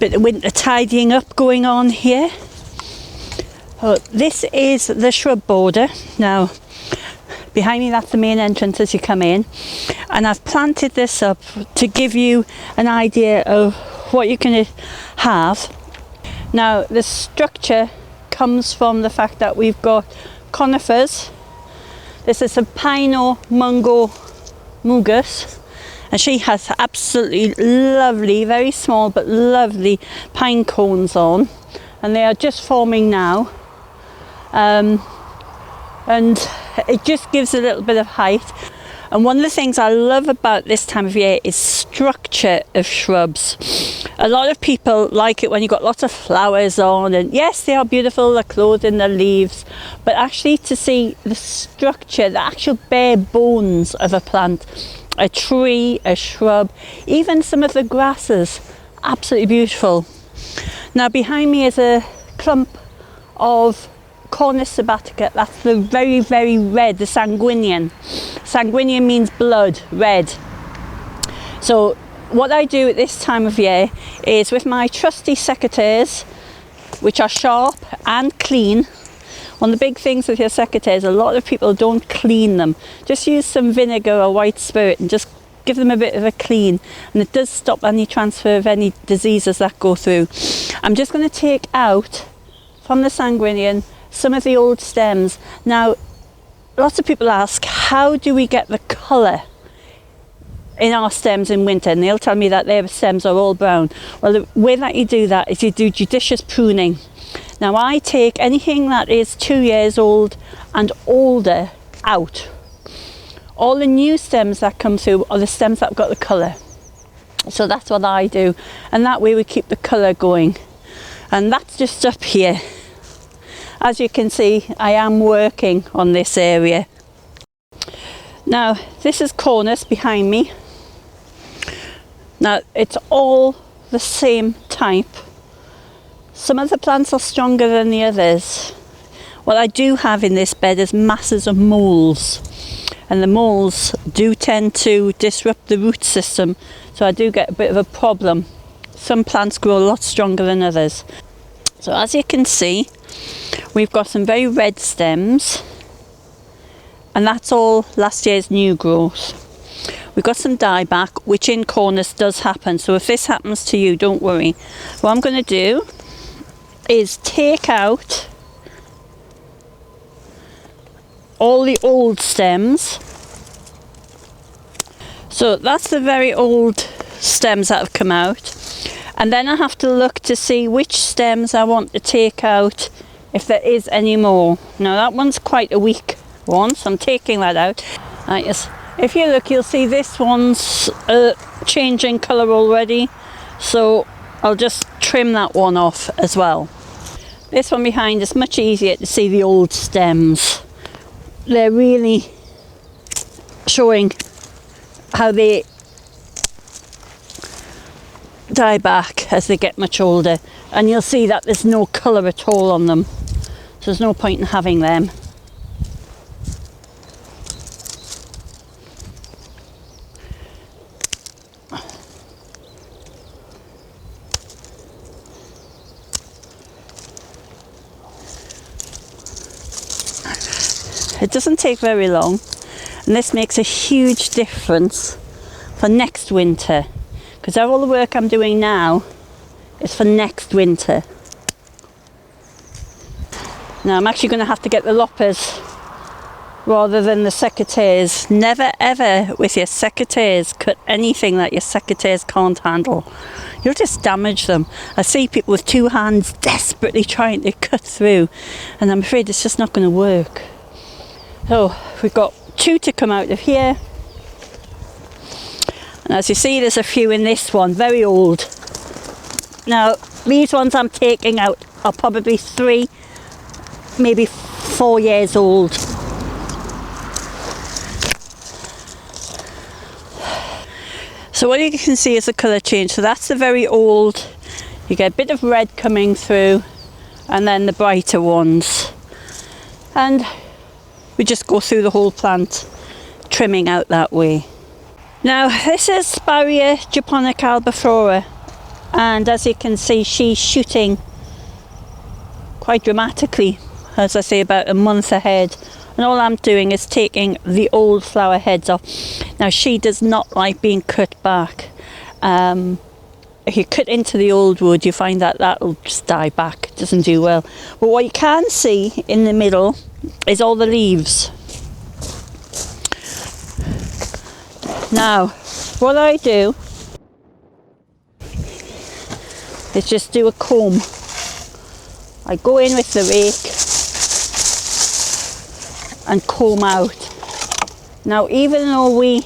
bit of winter tidying up going on here. Oh, this is the shrub border. Now, behind me, that's the main entrance as you come in. And I've planted this up to give you an idea of what you can have. Now, the structure comes from the fact that we've got conifers. This is a Pino Mungo Mugus. And she has absolutely lovely, very small but lovely pine cones on. And they are just forming now. And it just gives a little bit of height. And one of the things I love about this time of year is structure of shrubs. A lot of people like it when you've got lots of flowers on, and yes, they are beautiful, they're clothed in their leaves, but actually to see the structure, the actual bare bones of a plant, a tree, a shrub, even some of the grasses, absolutely beautiful. Now behind me is a clump of Cornus sabbatica. That's the very, very red, the sanguinian. Sanguinian means blood, red. So what I do at this time of year is with my trusty secateurs, which are sharp and clean. One of the big things with your secateurs, a lot of people don't clean them. Just use some vinegar or white spirit and just give them a bit of a clean, and it does stop any transfer of any diseases that go through. I'm just going to take out from the sanguinian some of the old stems. Now, lots of people ask, how do we get the colour in our stems in winter? And they'll tell me that their stems are all brown. Well, the way that you do that is you do judicious pruning. Now, I take anything that is 2 years old and older out. All the new stems that come through are the stems that have got the colour. So that's what I do. And that way we keep the colour going. And that's just up here. As you can see, I am working on this area. Now, this is Cornus behind me. Now, it's all the same type. Some of the plants are stronger than the others. What I do have in this bed is masses of moles. And the moles do tend to disrupt the root system. So I do get a bit of a problem. Some plants grow a lot stronger than others. So as you can see, we've got some very red stems, and that's all last year's new growth. We've got some dieback, which in Cornus does happen, so if this happens to you, don't worry. What I'm going to do is take out all the old stems. So that's the very old stems that have come out. And then I have to look to see which stems I want to take out, if there is any more. Now that one's quite a weak one, so I'm taking that out. Right, yes. If you look, you'll see this one's changing colour already. So I'll just trim that one off as well. This one behind is much easier to see the old stems. They're really showing how they die back as they get much older, and you'll see that there's no colour at all on them, so there's no point in having them. It doesn't take very long, and this makes a huge difference for next winter, because all the work I'm doing now is for next winter. Now I'm actually going to have to get the loppers rather than the secateurs. Never ever with your secateurs cut anything that your secateurs can't handle. You'll just damage them. I see people with two hands desperately trying to cut through, and I'm afraid it's just not going to work. So we've got two to come out of here. And as you see, there's a few in this one, very old. Now, these ones I'm taking out are probably 3, maybe 4 years old. So what you can see is the colour change. So that's the very old. You get a bit of red coming through, and then the brighter ones. And we just go through the whole plant, trimming out that way. Now this is Sparria japonica albiflora. And as you can see, she's shooting quite dramatically, as I say, about a month ahead. And all I'm doing is taking the old flower heads off. Now, she does not like being cut back. If you cut into the old wood, you find that that'll just die back. It doesn't do well. But what you can see in the middle is all the leaves. Now, what I do is just do a comb. I go in with the rake and comb out. Now, even though we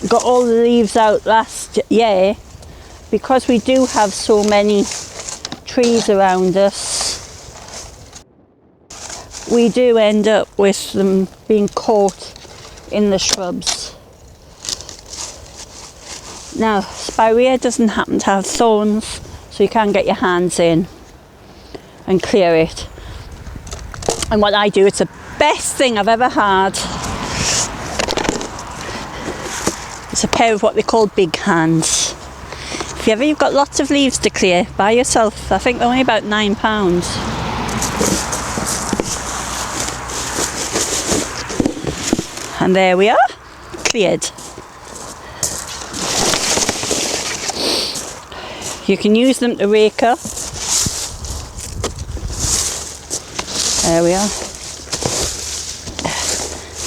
got all the leaves out last year, because we do have so many trees around us, we do end up with them being caught in the shrubs. Now, spirea doesn't happen to have thorns, so you can get your hands in and clear it. And what I do, it's the best thing I've ever had. It's a pair of what they call big hands. If you've got lots of leaves to clear by yourself, I think they're only about £9. And there we are, cleared. You can use them to rake up. There we are.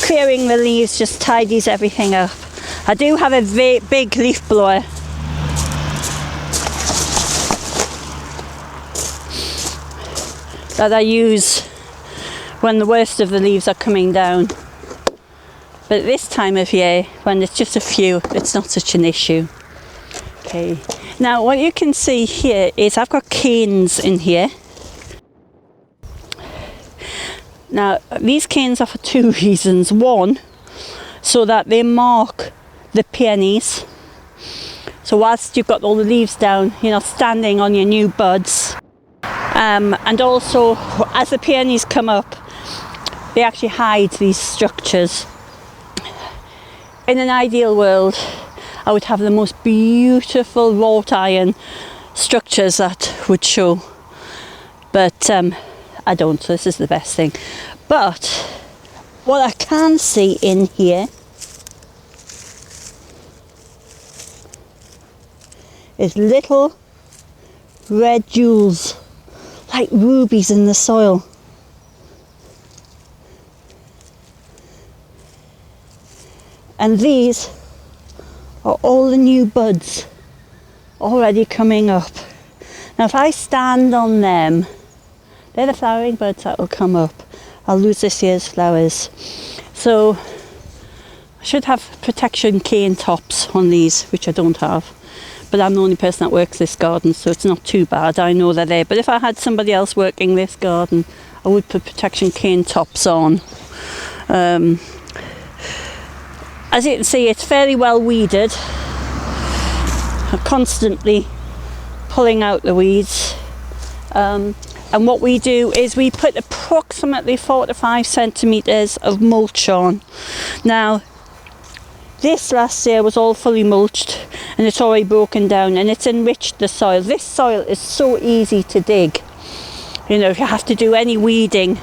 Clearing the leaves just tidies everything up. I do have a big leaf blower. That I use when the worst of the leaves are coming down. But this time of year, when it's just a few, it's not such an issue. Okay. Now, what you can see here is I've got canes in here. Now, these canes are for two reasons. One, so that they mark the peonies. So whilst you've got all the leaves down, you're not standing on your new buds. And also, as the peonies come up, they actually hide these structures. In an ideal world, I would have the most beautiful wrought iron structures that would show. But I don't, so this is the best thing. But what I can see in here is little red jewels, like rubies in the soil. And these are all the new buds already coming up. Now, if I stand on them, they're the flowering buds that will come up. I'll lose this year's flowers. So I should have protection cane tops on these, which I don't have. But I'm the only person that works this garden, so it's not too bad. I know they're there. But if I had somebody else working this garden, I would put protection cane tops on. As you can see, it's fairly well weeded. I'm constantly pulling out the weeds. And what we do is we put approximately 4 to 5 centimetres of mulch on. Now, this last year was all fully mulched and it's already broken down and it's enriched the soil. This soil is so easy to dig. You know, if you have to do any weeding,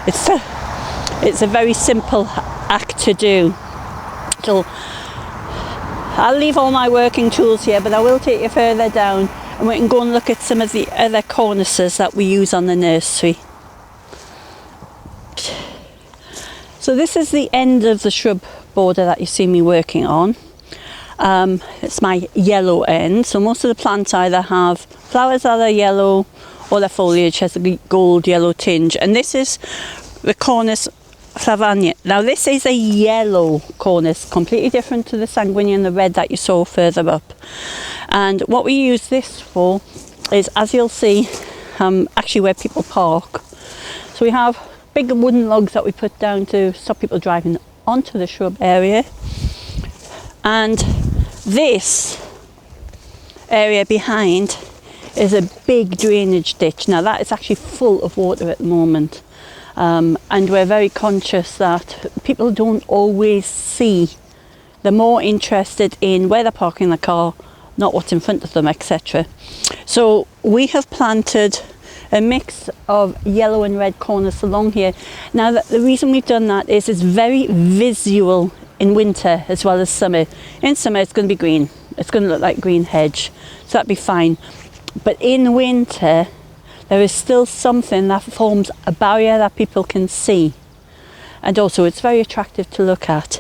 it's a very simple act to do. So I'll leave all my working tools here, but I will take you further down and we can go and look at some of the other cornices that we use on the nursery. So this is the end of the shrub border that you see me working on. It's my yellow end. So most of the plants either have flowers that are yellow or their foliage has a gold yellow tinge. And this is the cornice Flavania. Now this is a yellow cornice, completely different to the sanguinian, the red that you saw further up. And what we use this for is, as you'll see, actually where people park. So we have big wooden logs that we put down to stop people driving onto the shrub area. And this area behind is a big drainage ditch. Now that is actually full of water at the moment. And we're very conscious that people don't always see. They're more interested in where they're parking the car, not what's in front of them, etc. So we have planted a mix of yellow and red cornus along here. Now the reason we've done that is it's very visual in winter as well as summer. In summer it's going to be green, it's going to look like green hedge, so that'd be fine. But in winter there is still something that forms a barrier that people can see, and also it's very attractive to look at.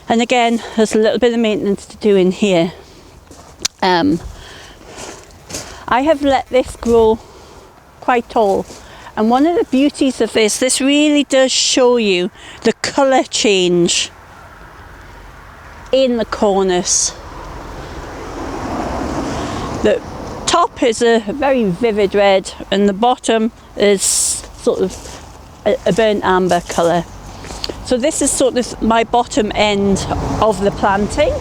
And again, there's a little bit of maintenance to do in here. I have let this grow quite tall, and one of the beauties of this really does show you the colour change in the corners. The top is a very vivid red and the bottom is sort of a burnt amber colour. So this is sort of my bottom end of the planting,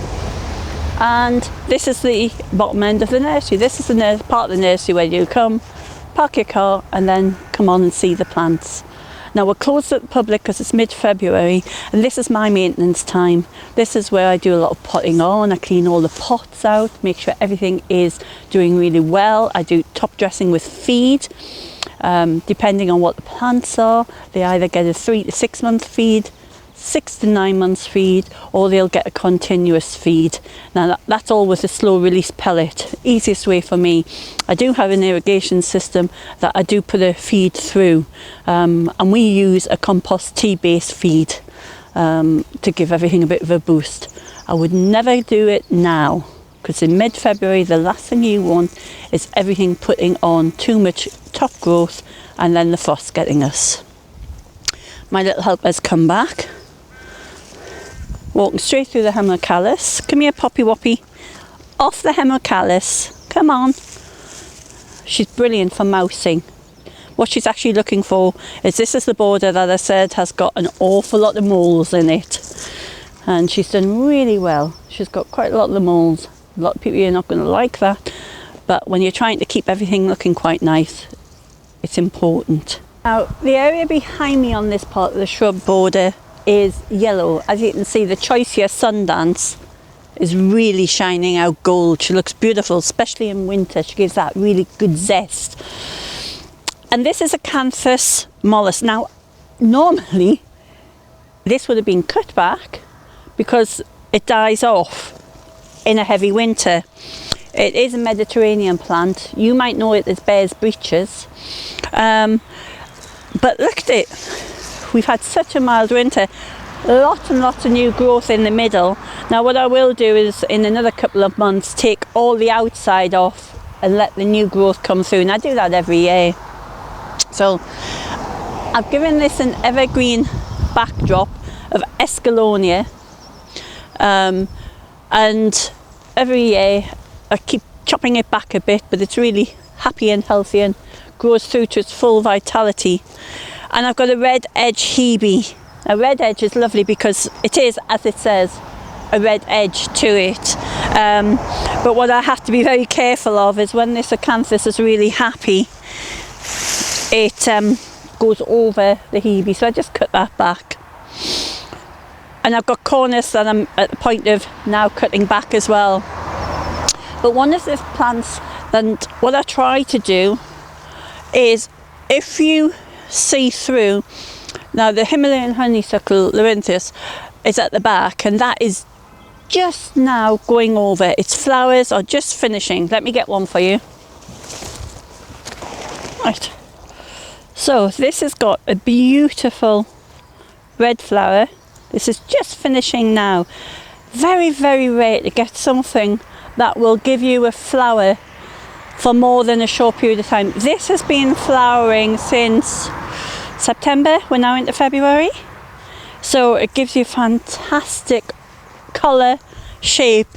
and this is the bottom end of the nursery. This is the part of the nursery where you come, park your car and then come on and see the plants. Now we're closed to the public because it's mid-February, and this is my maintenance time. This is where I do a lot of potting on. I clean all the pots out, make sure everything is doing really well. I do top dressing with feed. Depending on what the plants are, they either get a 3 to 6 month feed, 6 to 9 months feed, or they'll get a continuous feed. Now that's all with a slow release pellet. Easiest way for me. I do have an irrigation system that I do put a feed through, and we use a compost tea based feed to give everything a bit of a boost. I would never do it now, because in mid-February the last thing you want is everything putting on too much top growth and then the frost getting us. My little helper's come back, walking straight through the hemocalyx. Come here, Poppy Woppy, off the hemocalyx, come on. She's brilliant for mousing. What she's actually looking for is, this is the border that I said has got an awful lot of moles in it, and she's done really well. She's got quite a lot of the moles. A lot of people are not going to like that, but when you're trying to keep everything looking quite nice, it's important. Now the area behind me on this part of the shrub border is yellow. As you can see, the Choicea Sundance is really shining out gold. She looks beautiful, especially in winter. She gives that really good zest. And this is a Acanthus mollis. Now normally this would have been cut back because it dies off in a heavy winter. It is a Mediterranean plant. You might know it as Bear's Breeches. But look at it. We've had such a mild winter. Lots and lots of new growth in the middle. Now what I will do is, in another couple of months, take all the outside off and let the new growth come through. And I do that every year. So I've given this an evergreen backdrop of Escalonia. And every year I keep chopping it back a bit, but it's really happy and healthy and grows through to its full vitality. And I've got a red edge Hebe. A red edge is lovely because it is, as it says, a red edge to it. But what I have to be very careful of is when this acanthus is really happy, it goes over the Hebe. So I just cut that back. And I've got cornus that I'm at the point of now cutting back as well. But one of the plants, and what I try to do is, if you see through, now the Himalayan honeysuckle Lorinthus is at the back, and that is just now going over. Its flowers are just finishing. Let me get one for you. Right. So this has got a beautiful red flower. This is just finishing now. Very, very rare to get something that will give you a flower for more than a short period of time. This has been flowering since September. We're now into February. So it gives you fantastic colour, shape.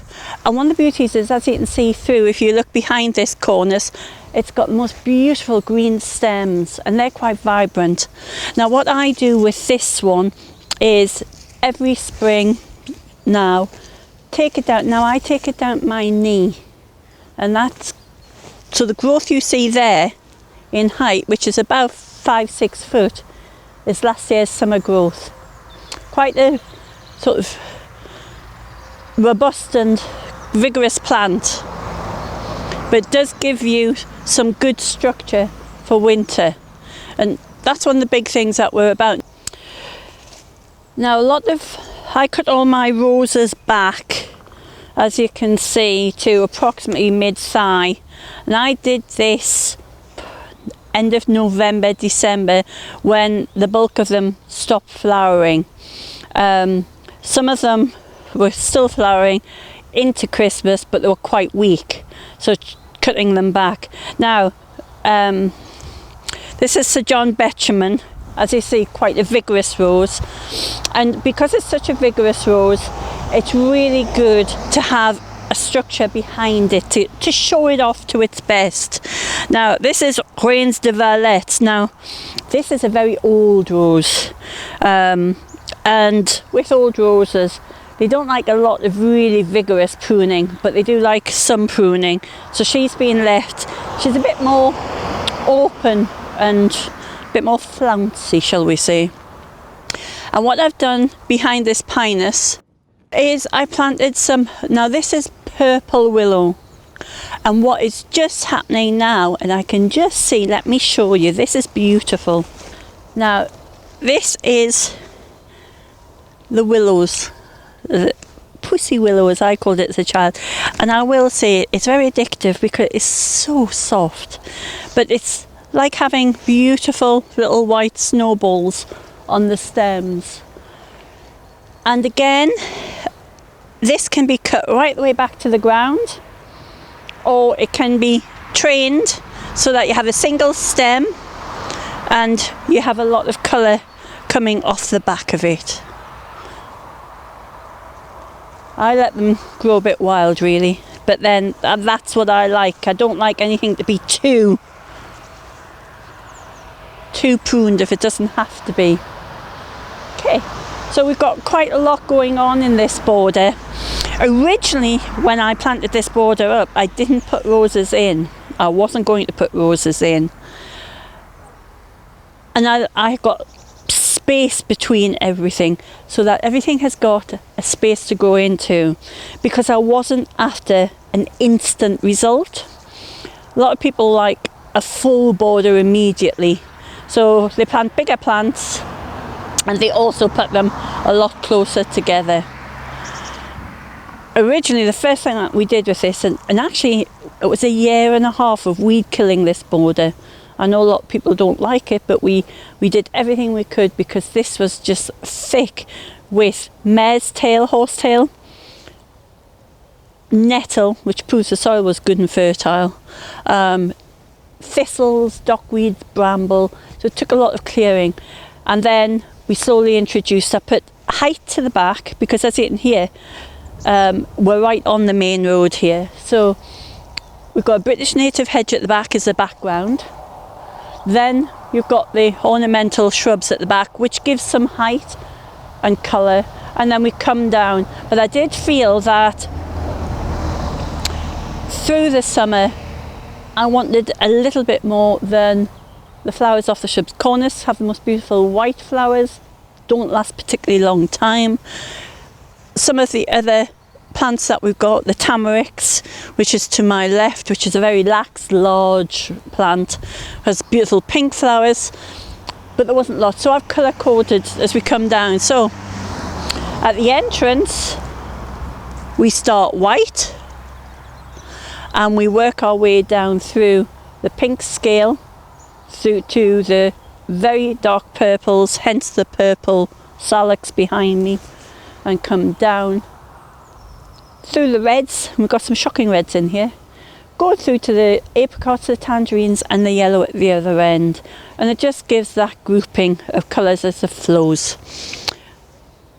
And one of the beauties is, as you can see through, if you look behind this cornice, it's got the most beautiful green stems and they're quite vibrant. Now what I do with this one is every spring now take it down. Now I take it down my knee, and that's, so the growth you see there in height, which is about 5-6 foot, is last year's summer growth. Quite a sort of robust and vigorous plant. but it does give you some good structure for winter, and that's one of the big things that we're about. Now I cut all my roses back, as you can see, to approximately mid-thigh, and I did this end of November, December, when the bulk of them stopped flowering. Some of them were still flowering into Christmas, but they were quite weak, so cutting them back. Now this is Sir John Betjeman, as you see, quite a vigorous rose, and because it's such a vigorous rose, it's really good to have a structure behind it to show it off to its best. Now this is Reines de Valette. Now this is a very old rose, and with old roses, they don't like a lot of really vigorous pruning, but they do like some pruning. So she's been left, she's a bit more open and a bit more flouncy, shall we say. And what I've done behind this pinus is I planted some, now this is purple willow, and what is just happening now, and I can just see, let me show you, this is beautiful. Now this is the willows, the pussy willow as I called it as a child, and I will say it's very addictive because it's so soft, but it's like having beautiful little white snowballs on the stems. And again, this can be cut right the way back to the ground, or it can be trained so that you have a single stem and you have a lot of colour coming off the back of it. I let them grow a bit wild really, but then that's what I like. I don't like anything to be too pruned if it doesn't have to be. Okay, so we've got quite a lot going on in this border. Originally, when I planted this border up, I didn't put roses in. I wasn't going to put roses in. And I got space between everything, so that everything has got a space to go into, because I wasn't after an instant result. A lot of people like a full border immediately, so they plant bigger plants and they also put them a lot closer together. Originally, the first thing that we did with this, and actually it was 1.5 years of weed killing this border. I know a lot of people don't like it, but we did everything we could, because this was just thick with mare's tail, horsetail, nettle, which proves the soil was good and fertile, thistles, dockweed, bramble. So it took a lot of clearing. And then we slowly introduced, I put height to the back, because as you can hear, we're right on the main road here. So we've got a British native hedge at the back as the background. Then you've got the ornamental shrubs at the back, which gives some height and colour, and then we come down. But I did feel that through the summer I wanted a little bit more than the flowers off the shrubs. Cornus have the most beautiful white flowers, don't last particularly long time. Some of the other plants that we've got, the tamarix, which is to my left, which is a very lax, large plant, has beautiful pink flowers, but there wasn't lots, so I've colour coded as we come down. So at the entrance we start white and we work our way down through the pink scale through to the very dark purples, hence the purple salix behind me, and come down through the reds. We've got some shocking reds in here, go through to the apricots, the tangerines, and the yellow at the other end, and it just gives that grouping of colours as it flows.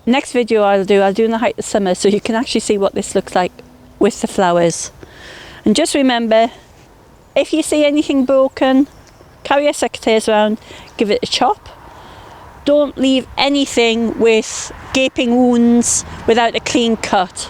Next video I'll do in the height of summer, so you can actually see what this looks like with the flowers. And just remember, if you see anything broken, carry your secateurs around, give it a chop. Don't leave anything with gaping wounds without a clean cut.